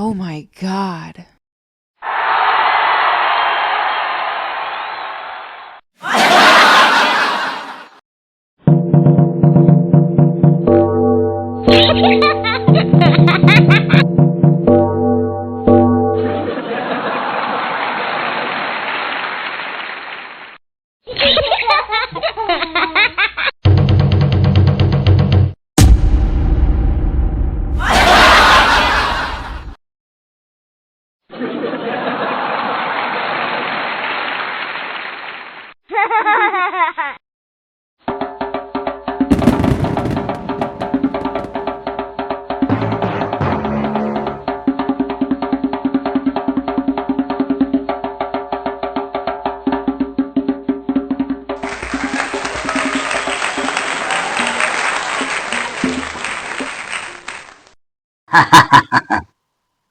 Oh my God.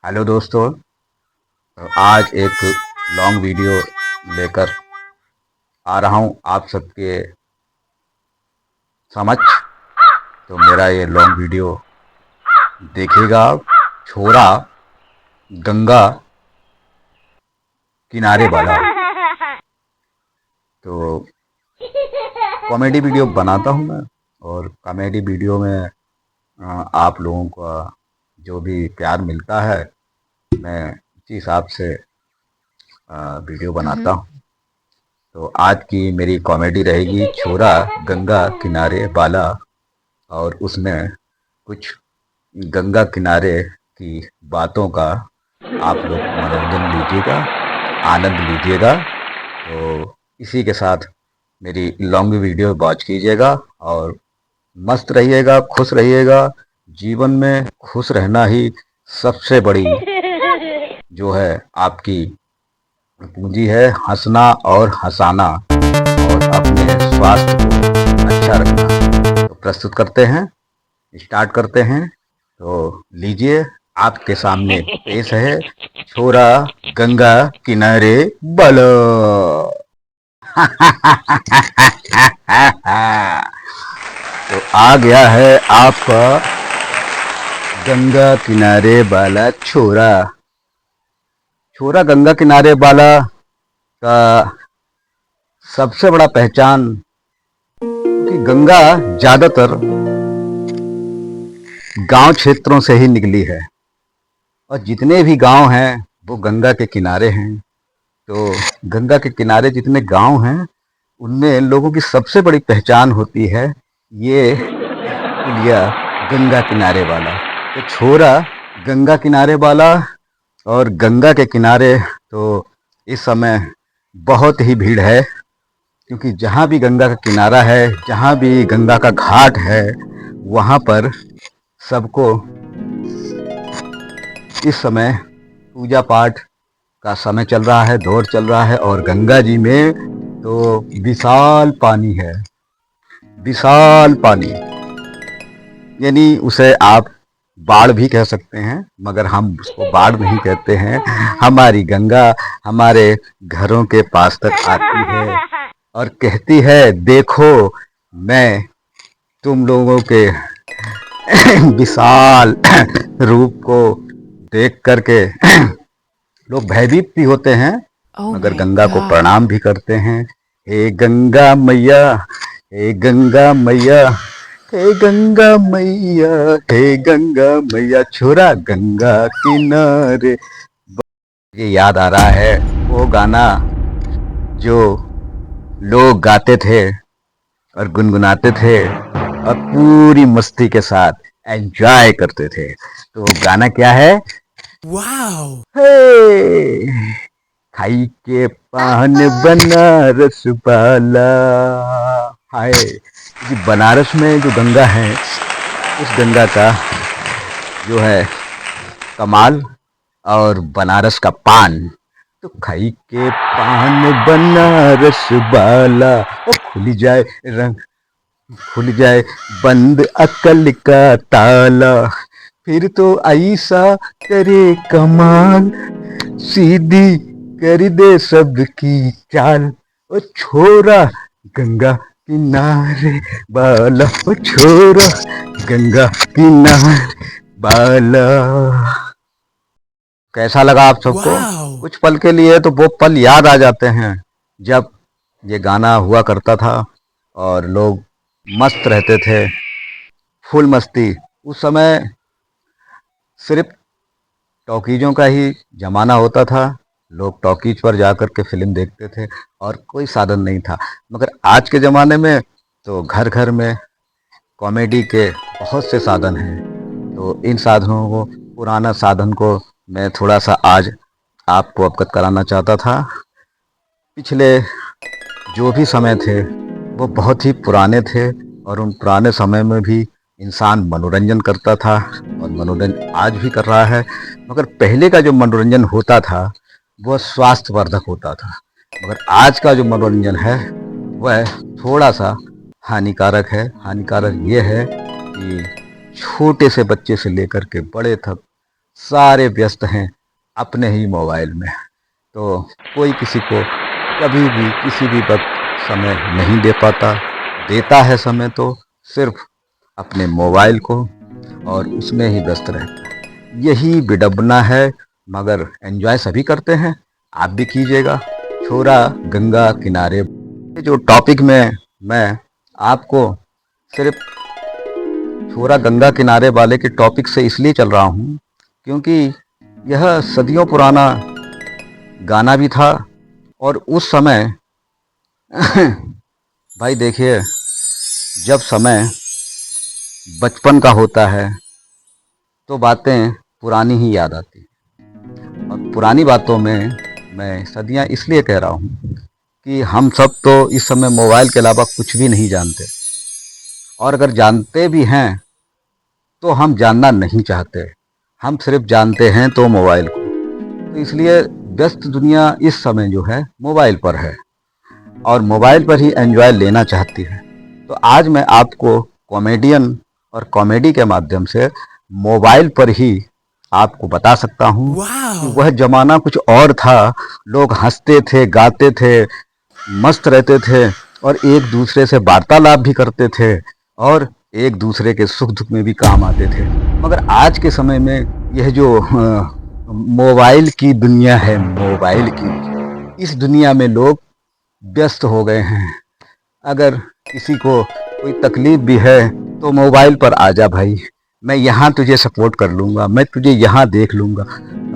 Hello दोस्तों, तो आज एक लॉन्ग वीडियो लेकर आ रहा हूँ आप सबके समक्ष। तो मेरा ये लॉन्ग वीडियो देखिएगा। छोरा गंगा किनारे वाला। तो कॉमेडी वीडियो बनाता हूँ मैं, और कॉमेडी वीडियो में आप लोगों का जो भी प्यार मिलता है, मैं इसी हिसाब से वीडियो बनाता हूँ। तो आज की मेरी कॉमेडी रहेगी छोरा गंगा किनारे वाला, और उसमें कुछ गंगा किनारे की बातों का आप लोग मनोरंजन लीजिएगा, आनंद लीजिएगा। तो इसी के साथ मेरी लॉन्ग वीडियो वॉच कीजिएगा और मस्त रहिएगा, खुश रहिएगा। जीवन में खुश रहना ही सबसे बड़ी जो है आपकी पूंजी है, हंसना और हंसाना, और अपने स्वास्थ्य को अच्छा रखना। तो प्रस्तुत करते हैं, स्टार्ट करते हैं। तो लीजिए, आपके सामने पेश है छोरा गंगा किनारे वाला। तो आ गया है आपका गंगा किनारे वाला छोरा। छोरा गंगा किनारे वाला का सबसे बड़ा पहचान कि गंगा ज्यादातर गांव क्षेत्रों से ही निकली है, और जितने भी गांव हैं वो गंगा के किनारे हैं। तो गंगा के किनारे जितने गांव हैं उनमें लोगों की सबसे बड़ी पहचान होती है ये पुलिया गंगा किनारे वाला। तो छोरा गंगा किनारे वाला, और गंगा के किनारे तो इस समय बहुत ही भीड़ है, क्योंकि जहाँ भी गंगा का किनारा है, जहाँ भी गंगा का घाट है, वहाँ पर सबको इस समय पूजा पाठ का समय चल रहा है, दौर चल रहा है। और गंगा जी में तो विशाल पानी है, विशाल पानी, यानी उसे आप बाढ़ भी कह सकते हैं, मगर हम उसको बाढ़ नहीं कहते हैं। हमारी गंगा हमारे घरों के पास तक आती है और कहती है, देखो मैं तुम लोगों के विशाल रूप को देख करके लोग भयभीत भी होते हैं, Oh मगर my गंगा को God. प्रणाम भी करते हैं। हे गंगा मैया, हे गंगा मैया, हे गंगा मैया, हे गंगा मैया, छोरा गंगा किनारे। ये याद आ रहा है वो गाना जो लोग गाते थे और गुनगुनाते थे और पूरी मस्ती के साथ एंजॉय करते थे। तो वो गाना क्या है? Wow. हे खाई के पान बनारस वाला। हाय जी, बनारस में जो गंगा है, उस गंगा का जो है कमाल, और बनारस का पान। तो खाई के पान बनारस वाला, ओ खुल जाए रंग, खुल जाए बंद अकल का ताला, फिर तो ऐसा करे कमाल, सीधी कर दे सबकी चाल। ओ छोरा गंगा किनारे वाला, ओ छोरा गंगा किनारे वाला। कैसा लगा आप सबको? Wow. कुछ पल के लिए तो वो पल याद आ जाते हैं जब ये गाना हुआ करता था और लोग मस्त रहते थे, फुल मस्ती। उस समय सिर्फ टॉकीजों का ही ज़माना होता था। लोग टॉकीज पर जाकर के फ़िल्म देखते थे और कोई साधन नहीं था। मगर आज के ज़माने में तो घर घर में कॉमेडी के बहुत से साधन हैं। तो इन साधनों को, पुराना साधन को मैं थोड़ा सा आज आपको अवगत कराना चाहता था। पिछले जो भी समय थे वो बहुत ही पुराने थे और उन पुराने समय में भी इंसान मनोरंजन करता था और मनोरंजन आज भी कर रहा है। मगर पहले का जो मनोरंजन होता था वह स्वास्थ्यवर्धक होता था। मगर आज का जो मनोरंजन है वह थोड़ा सा हानिकारक है। हानिकारक ये है कि छोटे से बच्चे से लेकर के बड़े तक सारे व्यस्त हैं अपने ही मोबाइल में। तो कोई किसी को कभी भी किसी भी वक्त समय नहीं दे पाता। देता है समय तो सिर्फ अपने मोबाइल को और उसमें ही व्यस्त रहता है। यही विडंबना है, मगर एंजॉय सभी करते हैं। आप भी कीजिएगा। छोरा गंगा किनारे, ये जो टॉपिक में मैं आपको सिर्फ छोरा गंगा किनारे वाले के टॉपिक से इसलिए चल रहा हूँ क्योंकि यह सदियों पुराना गाना भी था और उस समय भाई देखिए, जब समय बचपन का होता है तो बातें पुरानी ही याद आती हैं। और पुरानी बातों में मैं सदियां इसलिए कह रहा हूँ कि हम सब तो इस समय मोबाइल के अलावा कुछ भी नहीं जानते और अगर जानते भी हैं तो हम जानना नहीं चाहते। हम सिर्फ जानते हैं तो मोबाइल को। तो इसलिए व्यस्त दुनिया इस समय जो है मोबाइल पर है और मोबाइल पर ही एंजॉय लेना चाहती है। तो आज मैं आपको कॉमेडियन और कॉमेडी के माध्यम से मोबाइल पर ही आपको बता सकता हूँ कि Wow. वह ज़माना कुछ और था। लोग हंसते थे, गाते थे, मस्त रहते थे और एक दूसरे से वार्तालाप भी करते थे और एक दूसरे के सुख दुख में भी काम आते थे। मगर आज के समय में यह जो मोबाइल की दुनिया है, मोबाइल की इस दुनिया में लोग व्यस्त हो गए हैं। अगर किसी को कोई तकलीफ भी है तो मोबाइल पर आ जा भाई, मैं यहाँ तुझे सपोर्ट कर लूँगा, मैं तुझे यहाँ देख लूँगा।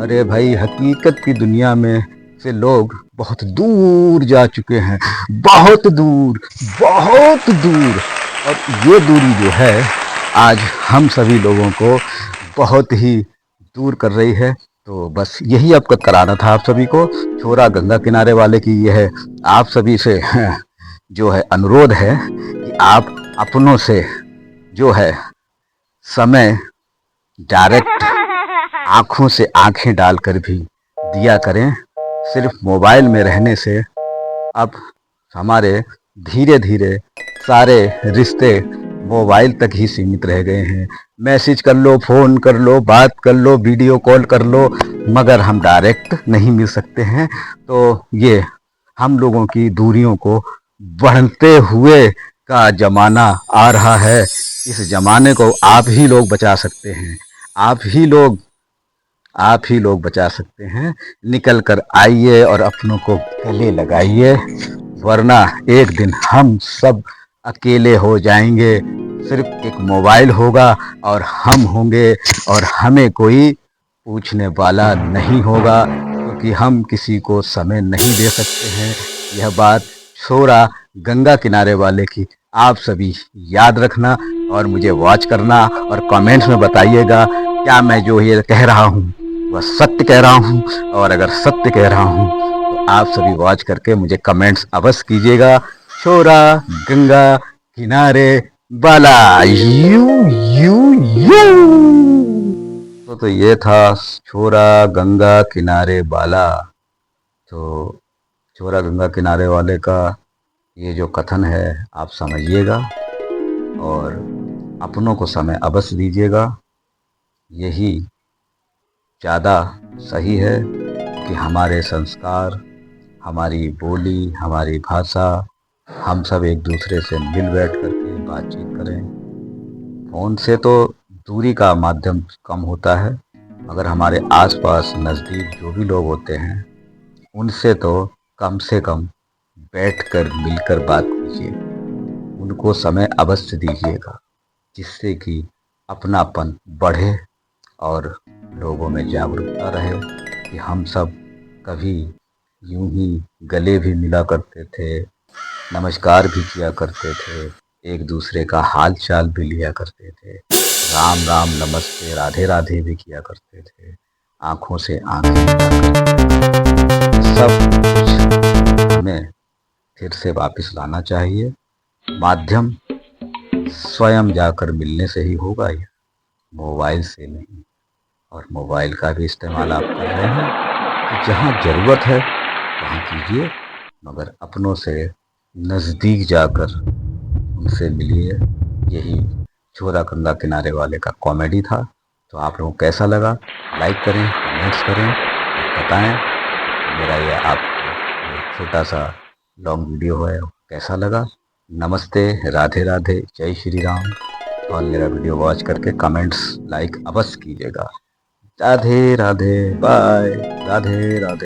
अरे भाई, हकीकत की दुनिया में से लोग बहुत दूर जा चुके हैं, बहुत दूर, बहुत दूर। और ये दूरी जो है आज हम सभी लोगों को बहुत ही दूर कर रही है। तो बस यही अवगत कराना था आप सभी को। छोरा गंगा किनारे वाले की यह आप सभी से जो है अनुरोध है कि आप अपनों से जो है समय डायरेक्ट आँखों से आँखें डालकर भी दिया करें। सिर्फ मोबाइल में रहने से अब हमारे धीरे धीरे सारे रिश्ते मोबाइल तक ही सीमित रह गए हैं। मैसेज कर लो, फ़ोन कर लो, बात कर लो, वीडियो कॉल कर लो, मगर हम डायरेक्ट नहीं मिल सकते हैं। तो ये हम लोगों की दूरियों को बढ़ते हुए का ज़माना आ रहा है। इस ज़माने को आप ही लोग बचा सकते हैं। आप ही लोग बचा सकते हैं। निकल कर आइए और अपनों को गले लगाइए, वरना एक दिन हम सब अकेले हो जाएंगे। सिर्फ एक मोबाइल होगा और हम होंगे और हमें कोई पूछने वाला नहीं होगा, क्योंकि हम किसी को समय नहीं दे सकते हैं। यह बात छोरा गंगा किनारे वाले की आप सभी याद रखना और मुझे वॉच करना और कमेंट्स में बताइएगा क्या मैं जो ये कह रहा हूँ वह सत्य कह रहा हूँ। और अगर सत्य कह रहा हूँ तो आप सभी वॉच करके मुझे कमेंट्स अवश्य कीजिएगा। छोरा गंगा किनारे वाला यू यू यू। तो ये था छोरा गंगा किनारे वाला। तो छोरा गंगा किनारे वाले का ये जो कथन है आप समझिएगा और अपनों को समय अवश्य दीजिएगा। यही ज़्यादा सही है कि हमारे संस्कार, हमारी बोली, हमारी भाषा, हम सब एक दूसरे से मिल बैठ करके बातचीत करें। फ़ोन से तो दूरी का माध्यम कम होता है, मगर हमारे आसपास नज़दीक जो भी लोग होते हैं उनसे तो कम से कम बैठकर मिलकर बात कीजिए, उनको समय अवश्य दीजिएगा, जिससे कि अपनापन बढ़े और लोगों में जागरूकता रहे कि हम सब कभी यूं ही गले भी मिला करते थे, नमस्कार भी किया करते थे, एक दूसरे का हाल चाल भी लिया करते थे, राम राम नमस्ते राधे राधे भी किया करते थे, आंखों से आंखें मिला करते थे। सब कुछ हमें फिर से वापस लाना चाहिए। माध्यम स्वयं जाकर मिलने से ही होगा, ये मोबाइल से नहीं। और मोबाइल का भी इस्तेमाल आप कर रहे हैं तो जहाँ ज़रूरत है वहाँ कीजिए, मगर अपनों से नज़दीक जाकर उनसे मिलिए। यही छोरा गंगा किनारे वाले का कॉमेडी था। तो आप लोगों को कैसा लगा, लाइक करें, कमेंट्स करें और बताएं मेरा ये आपको छोटा सा लॉन्ग वीडियो है कैसा लगा। नमस्ते, राधे राधे, जय श्री राम। और मेरा वीडियो वॉच करके कमेंट्स लाइक अवश्य कीजिएगा। राधे राधे, बाय, राधे राधे।